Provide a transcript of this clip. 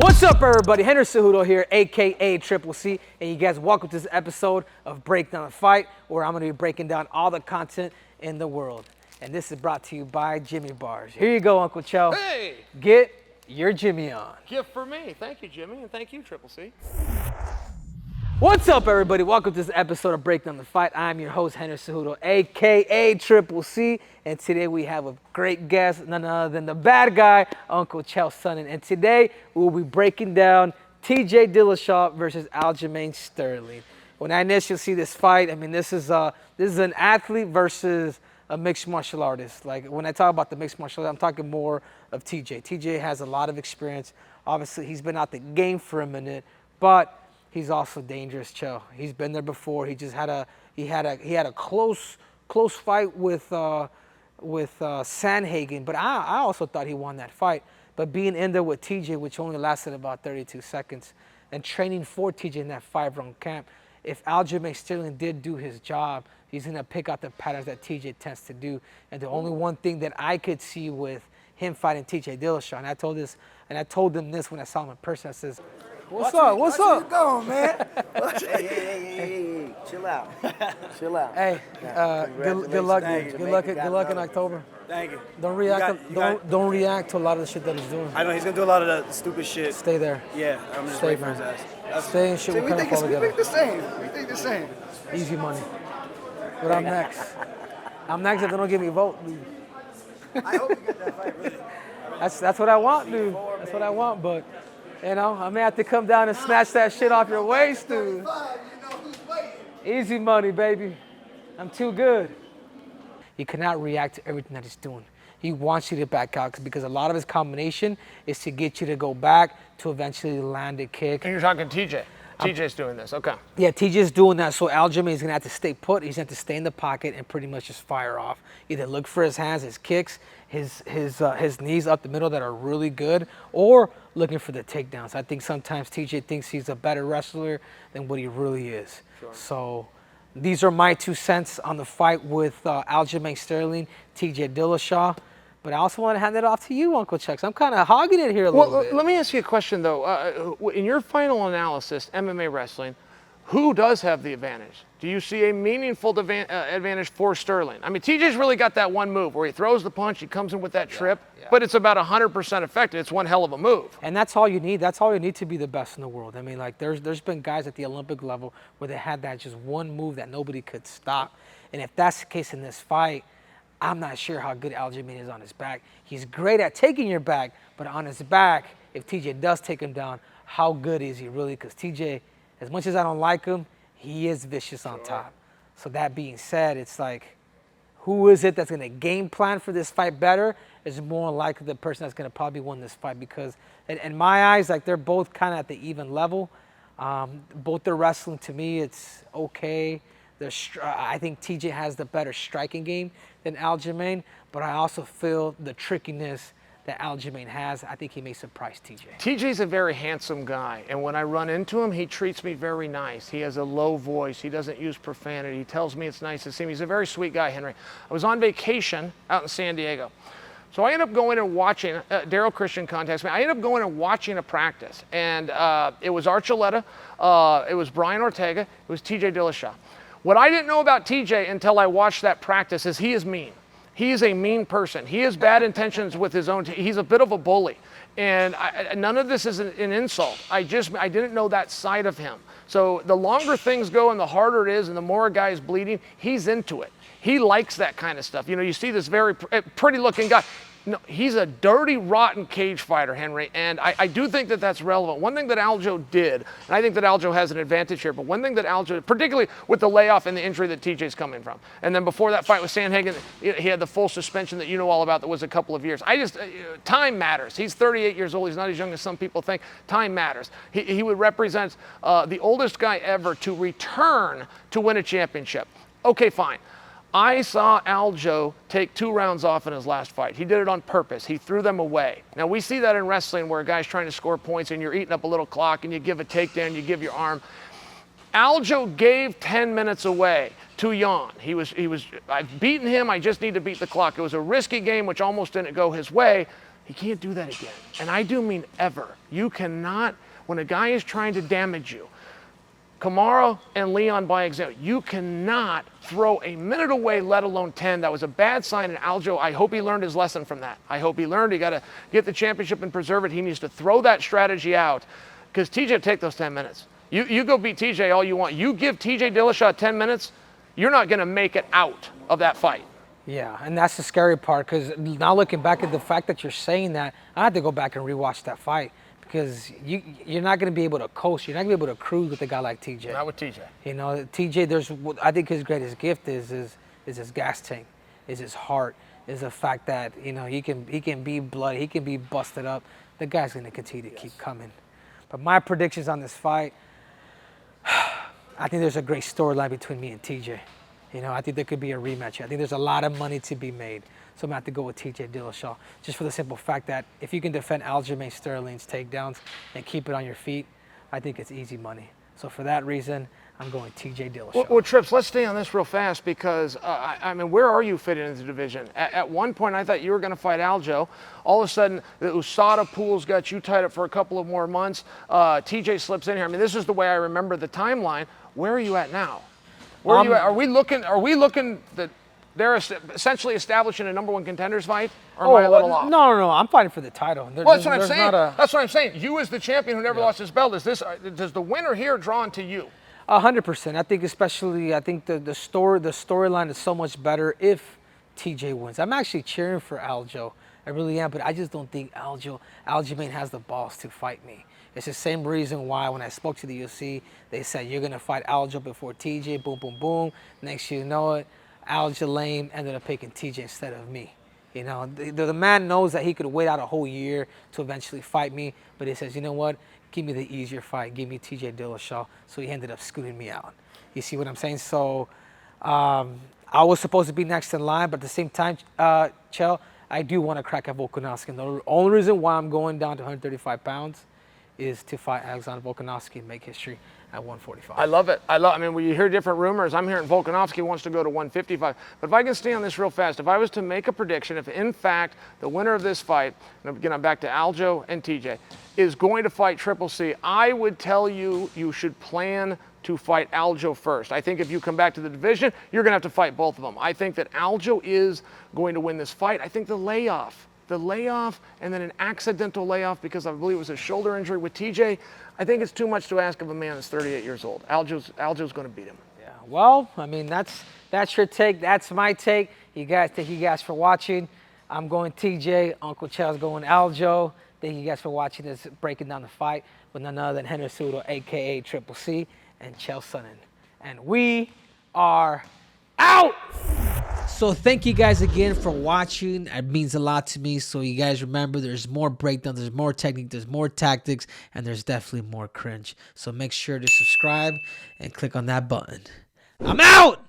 What's up, everybody? Henry Cejudo here, aka Triple C, and you guys welcome to this episode of Breakdown the Fight, where I'm going to be breaking down all the content in the world. And this is brought to you by JiMMYBAR. Here you go, Uncle Chael. Hey! Get your Jimmy on. Gift for me. Thank you, Jimmy, and thank you, Triple C. What's up, everybody? Welcome to this episode of Breakdown the Fight. I'm your host, Henry Cejudo, aka Triple C, and today we have a great guest, none other than the bad guy, Uncle Chael Sonnen. And today we'll be breaking down TJ Dillashaw versus Aljamain Sterling. When I initially see this fight, I mean, this is an athlete versus a mixed martial artist. Like, when I talk about the mixed martial artist, I'm talking more of TJ. TJ has a lot of experience. Obviously, he's been out the game for a minute, but he's also dangerous, Chael. He's been there before. He just had a close fight with Sandhagen, but I also thought he won that fight. But being in there with TJ, which only lasted about 32 seconds, and training for TJ in that 5-round camp, if Aljamain Sterling did do his job, he's gonna pick out the patterns that TJ tends to do. And the only one thing that I could see with him fighting TJ Dillashaw, and I told him this when I saw him in person, I says, What's up? What's you going, man? hey, chill out. Chill out. Hey, good luck, dude. Good luck in October. Thank you. Don't react to a lot of the shit that he's doing. I know he's gonna do a lot of the stupid shit. Stay there. Yeah, I'm just Stay, waiting for man. his ass. Stay and shit. See, We'll kind of fall together. We think the same. We think the same. Easy money. But I'm next. I'm next if they don't give me a vote, dude. I hope you get that fight, really. That's what I want, dude. That's what I want, but you know, I may have to come down and snatch that shit off your waist, dude. You know who's waiting. Easy money, baby. I'm too good. He cannot react to everything that he's doing. He wants you to back out because a lot of his combination is to get you to go back to eventually land a kick. And you're talking TJ. TJ's doing this, okay. Yeah, TJ's doing that, so Aljamain's gonna have to stay put. He's gonna have to stay in the pocket and pretty much just fire off. Either look for his hands, his kicks, his knees up the middle that are really good, or looking for the takedowns. I think sometimes TJ thinks he's a better wrestler than what he really is. Sure. So these are my 2 cents on the fight with Aljamain Sterling, TJ Dillashaw. But I also want to hand it off to you, Uncle Chuck. I'm kind of hogging it here a little bit. Let me ask you a question, though. In your final analysis, MMA wrestling, who does have the advantage? Do you see a meaningful advantage for Sterling? I mean, TJ's really got that one move where he throws the punch, he comes in with that trip, but it's about 100% effective. It's one hell of a move. And that's all you need. That's all you need to be the best in the world. I mean, like, there's been guys at the Olympic level where they had that just one move that nobody could stop. And if that's the case in this fight, I'm not sure how good Aljamain is on his back. He's great at taking your back, but on his back, if TJ does take him down, how good is he really? Because TJ, as much as I don't like him, he is vicious on top. So that being said, it's like, who is it that's going to game plan for this fight better? Is more likely the person that's going to probably win this fight, because in my eyes, like, they're both kind of at the even level. Both their wrestling, to me, it's okay. I think TJ has the better striking game than Aljamain, but I also feel the trickiness that Aljamain has. I think he may surprise TJ. TJ's a very handsome guy, and when I run into him, he treats me very nice. He has a low voice. He doesn't use profanity. He tells me it's nice to see him. He's a very sweet guy, Henry. I was on vacation out in San Diego. So I ended up going and watching, Daryl Christian contacts me. I ended up going and watching a practice, and it was Archuleta, it was Brian Ortega, it was TJ Dillashaw. What I didn't know about TJ until I watched that practice is he is mean. He is a mean person. He has bad intentions with his own he's a bit of a bully. And none of this is an insult. I didn't know that side of him. So the longer things go and the harder it is and the more a guy is bleeding, he's into it. He likes that kind of stuff. You know, you see this very pretty looking guy. No, he's a dirty, rotten cage fighter, Henry, and I do think that that's relevant. One thing that Aljo did, and I think that Aljo has an advantage here, but one thing that Aljo, particularly with the layoff and the injury that TJ's coming from, and then before that fight with Sandhagen, he had the full suspension that you know all about that was a couple of years. Time matters. He's 38 years old. He's not as young as some people think. Time matters. He would represent the oldest guy ever to return to win a championship. Okay, fine. I saw Aljo take 2 rounds off in his last fight. He did it on purpose. He threw them away. Now, we see that in wrestling where a guy's trying to score points and you're eating up a little clock and you give a takedown, you give your arm. Aljo gave 10 minutes away to Jan. He was, I've beaten him, I just need to beat the clock. It was a risky game which almost didn't go his way. He can't do that again. And I do mean ever. You cannot, when a guy is trying to damage you, Kamaru and Leon by example, you cannot throw a minute away, let alone 10. That was a bad sign in Aljo. I hope he learned his lesson from that. I hope he learned. He got to get the championship and preserve it. He needs to throw that strategy out because TJ take those 10 minutes. You go beat TJ all you want. You give TJ Dillashaw 10 minutes, you're not going to make it out of that fight. Yeah, and that's the scary part because now looking back at the fact that you're saying that, I had to go back and rewatch that fight. Because you're not going to be able to coast. You're not going to be able to cruise with a guy like TJ. Not with TJ. You know, TJ, I think his greatest gift is his gas tank, is his heart, is the fact that, you know, he can be bloody, he can be busted up. The guy's going to continue to keep coming. But my predictions on this fight, I think there's a great storyline between me and TJ. You know, I think there could be a rematch. I think there's a lot of money to be made. So I'm going to have to go with TJ Dillashaw, just for the simple fact that if you can defend Aljamain Sterling's takedowns and keep it on your feet, I think it's easy money. So for that reason, I'm going TJ Dillashaw. Well, Trips, let's stay on this real fast because, I mean, where are you fitting into the division? At one point, I thought you were going to fight Aljo. All of a sudden, the USADA pools got you tied up for a couple of more months. TJ slips in here. I mean, this is the way I remember the timeline. Where are you at now? Where are you at? Are we looking that they're essentially establishing a number one contenders fight? Or am I a little off? No. I'm fighting for the title. Well, that's what I'm saying. That's what I'm saying. You as the champion who never lost his belt, does the winner here drawn to you? 100%. I think the storyline is so much better if TJ wins. I'm actually cheering for Aljo. I really am, but I just don't think Aljamain has the balls to fight me. It's the same reason why when I spoke to the UFC, they said you're gonna fight Aljo before TJ. Boom, boom, boom. Next you know it, Aljamain ended up picking TJ instead of me. You know, the man knows that he could wait out a whole year to eventually fight me, but he says, you know what? Give me the easier fight. Give me TJ Dillashaw. So he ended up scooting me out. You see what I'm saying? So I was supposed to be next in line, but at the same time, Chael, I do want to crack at Volkanovski. And the only reason why I'm going down to 135 pounds is to fight Alexander Volkanovski and make history at 145. I love it. I mean, when you hear different rumors, I'm hearing Volkanovski wants to go to 155. But if I can stay on this real fast, if I was to make a prediction, if in fact the winner of this fight, and again, I'm back to Aljo and TJ, is going to fight Triple C, I would tell you should plan to fight Aljo first. I think if you come back to the division, you're going to have to fight both of them. I think that Aljo is going to win this fight. I think the layoff and then an accidental layoff because I believe it was a shoulder injury with TJ, I think it's too much to ask of a man that's 38 years old. Aljo's going to beat him. Yeah, well, I mean, that's your take. That's my take. Thank you guys for watching. I'm going TJ. Uncle Chael's going Aljo. Thank you guys for watching this, breaking down the fight with none other than Henry Cejudo, a.k.a. Triple C, and Chael Sonnen. And we are out! So thank you guys again for watching. It means a lot to me. So you guys remember there's more breakdown, there's more technique, there's more tactics, and there's definitely more cringe. So make sure to subscribe and click on that button. I'm out!